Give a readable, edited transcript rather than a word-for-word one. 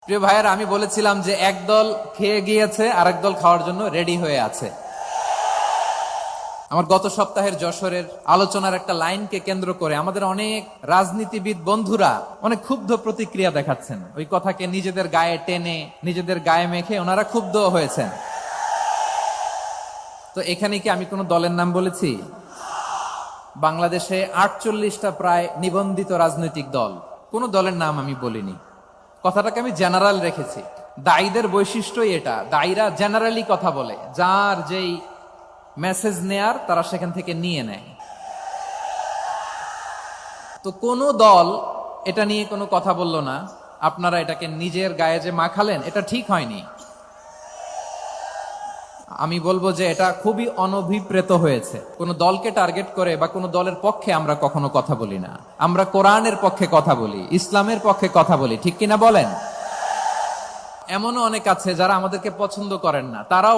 প্রিয় ভাইয়েরা, আমি বলেছিলাম যে একদল খেয়ে গিয়েছে আর একদল খাওয়ার জন্য রেডি হয়ে আছে। আমার গত সপ্তাহের যশোরের আলোচনার একটা লাইনকে কেন্দ্র করে আমাদের অনেক রাজনীতিবিদ বন্ধুরা অনেক ক্ষুব্ধ প্রতিক্রিয়া দেখাচ্ছেন। ওই কথাকে নিজেদের গায়ে টেনে, নিজেদের গায়ে মেখে ওনারা ক্ষুব্ধ হয়েছেন। তো এখানে কি আমি কোনো দলের নাম বলেছি? বাংলাদেশে 48টা প্রায় নিবন্ধিত রাজনৈতিক দল, কোনো দলের নাম আমি বলিনি। কথাটাকে আমি জেনারেল রেখেছি। দায়ীদের বৈশিষ্ট্যই এটা, দায়ীরা জেনারেলি কথা বলে, যার যেই মেসেজ নেয়ার তারা সেখান থেকে নিয়ে নেয়। তো কোনো দল এটা নিয়ে কোনো কথা বলল না। আপনারা এটাকে নিজের গায়ে যে মাখালেন, এটা ঠিক হয়নি। আমি বলবো যে এটা খুবই অনভিপ্রেত হয়েছে। কোন দলকে টার্গেট করে বা কোন দলের পক্ষে আমরা কখনো কথা বলি না। আমরা কোরআনের পক্ষে কথা বলি, ইসলামের পক্ষে কথা বলি, ঠিক কিনা বলেন? এমনও অনেক আছে যারা আমাদেরকে পছন্দ করেন না, তারাও